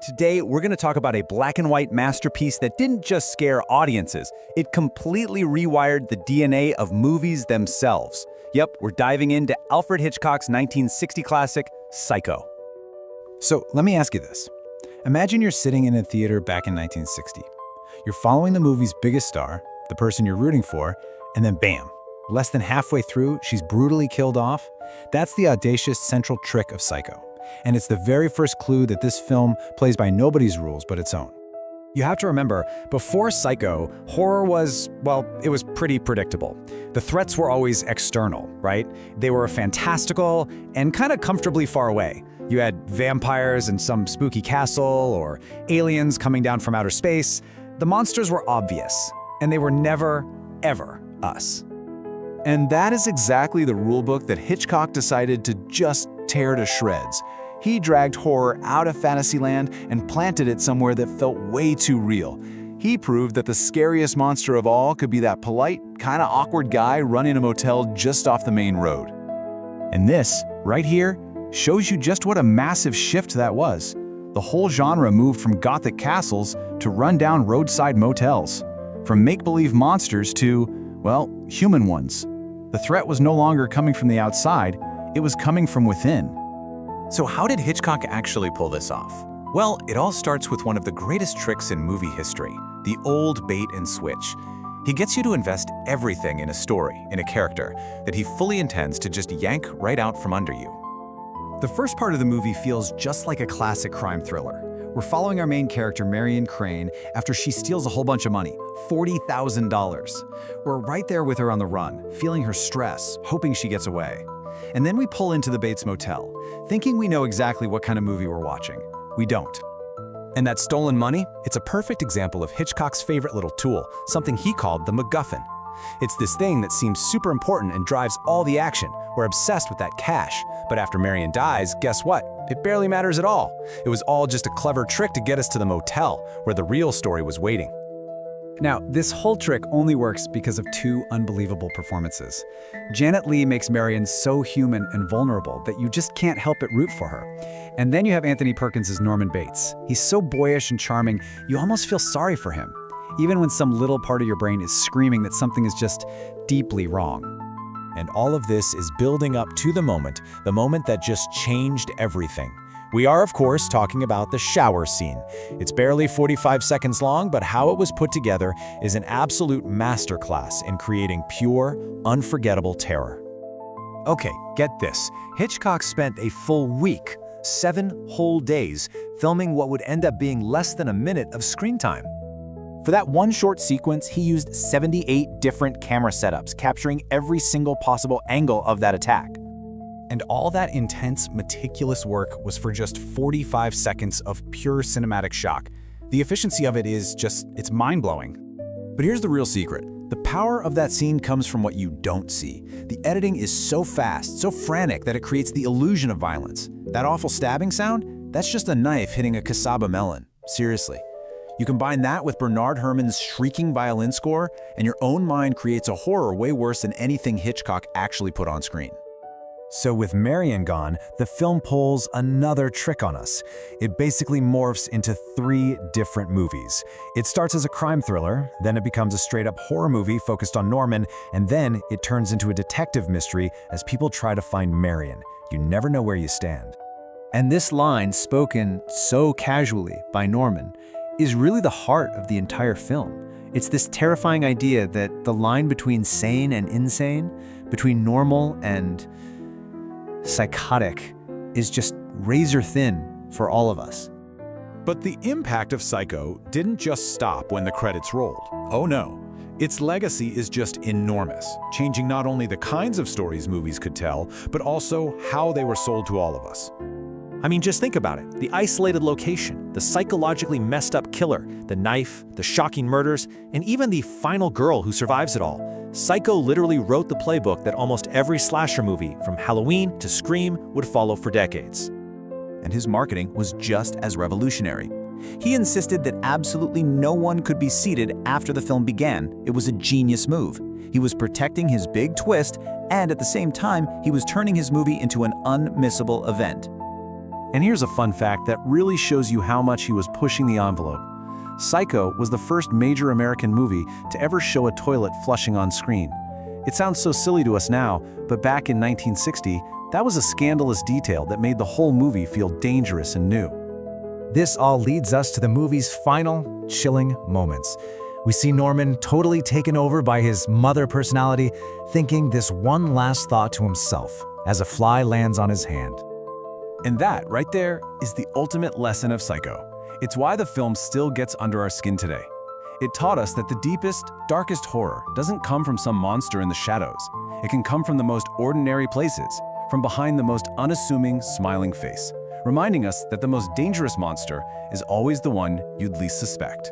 Today, we're going to talk about a black and white masterpiece that didn't just scare audiences, it completely rewired the DNA of movies themselves. Yep, we're diving into Alfred Hitchcock's 1960 classic, Psycho. So let me ask you this. Imagine you're sitting in a theater back in 1960. You're following the movie's biggest star, the person you're rooting for, and then bam, less than halfway through, she's brutally killed off. That's the audacious central trick of Psycho. And it's the very first clue that this film plays by nobody's rules but its own. You have to remember, before Psycho, horror was, well, it was pretty predictable. The threats were always external, right? They were fantastical and kind of comfortably far away. You had vampires in some spooky castle or aliens coming down from outer space. The monsters were obvious, and they were never, ever us. And that is exactly the rulebook that Hitchcock decided to just tear to shreds. He dragged horror out of Fantasyland and planted it somewhere that felt way too real. He proved that the scariest monster of all could be that polite, kind of awkward guy running a motel just off the main road. And this, right here, shows you just what a massive shift that was. The whole genre moved from gothic castles to run-down roadside motels. From make-believe monsters to, well, human ones. The threat was no longer coming from the outside, it was coming from within. So how did Hitchcock actually pull this off? Well, it all starts with one of the greatest tricks in movie history, the old bait and switch. He gets you to invest everything in a story, in a character, that he fully intends to just yank right out from under you. The first part of the movie feels just like a classic crime thriller. We're following our main character, Marion Crane, after she steals a whole bunch of money, $40,000. We're right there with her on the run, feeling her stress, hoping she gets away. And then we pull into the Bates Motel, thinking we know exactly what kind of movie we're watching. We don't. And that stolen money, it's a perfect example of Hitchcock's favorite little tool, something he called the MacGuffin. It's this thing that seems super important and drives all the action. We're obsessed with that cash. But after Marion dies, guess what? It barely matters at all. It was all just a clever trick to get us to the motel, where the real story was waiting. Now, this whole trick only works because of two unbelievable performances. Janet Leigh makes Marion so human and vulnerable that you just can't help but root for her. And then you have Anthony Perkins as Norman Bates. He's so boyish and charming, you almost feel sorry for him, even when some little part of your brain is screaming that something is just deeply wrong. And all of this is building up to the moment that just changed everything. We are, of course, talking about the shower scene. It's barely 45 seconds long, but how it was put together is an absolute masterclass in creating pure, unforgettable terror. Okay, get this. Hitchcock spent a full week, 7 whole days, filming what would end up being less than a minute of screen time. For that one short sequence, he used 78 different camera setups, capturing every single possible angle of that attack. And all that intense, meticulous work was for just 45 seconds of pure cinematic shock. The efficiency of it is just, it's mind-blowing. But here's the real secret. The power of that scene comes from what you don't see. The editing is so fast, so frantic that it creates the illusion of violence. That awful stabbing sound? That's just a knife hitting a cassava melon. Seriously. You combine that with Bernard Herrmann's shrieking violin score, and your own mind creates a horror way worse than anything Hitchcock actually put on screen. So with Marion gone, the film pulls another trick on us. It basically morphs into 3 different movies. It starts as a crime thriller, then it becomes a straight-up horror movie focused on Norman, and then it turns into a detective mystery as people try to find Marion. You never know where you stand. And this line, spoken so casually by Norman, is really the heart of the entire film. It's this terrifying idea that the line between sane and insane, between normal and psychotic, is just razor thin for all of us. But the impact of Psycho didn't just stop when the credits rolled. Oh no. Its legacy is just enormous, changing not only the kinds of stories movies could tell, but also how they were sold to all of us. I mean, just think about it. The isolated location, the psychologically messed up killer, the knife, the shocking murders, and even the final girl who survives it all. Psycho literally wrote the playbook that almost every slasher movie, from Halloween to Scream, would follow for decades. And his marketing was just as revolutionary. He insisted that absolutely no one could be seated after the film began. It was a genius move. He was protecting his big twist, and at the same time, he was turning his movie into an unmissable event. And here's a fun fact that really shows you how much he was pushing the envelope. Psycho was the first major American movie to ever show a toilet flushing on screen. It sounds so silly to us now, but back in 1960, that was a scandalous detail that made the whole movie feel dangerous and new. This all leads us to the movie's final, chilling moments. We see Norman totally taken over by his mother personality, thinking this one last thought to himself as a fly lands on his hand. And that, right there, is the ultimate lesson of Psycho. It's why the film still gets under our skin today. It taught us that the deepest, darkest horror doesn't come from some monster in the shadows. It can come from the most ordinary places, from behind the most unassuming, smiling face, reminding us that the most dangerous monster is always the one you'd least suspect.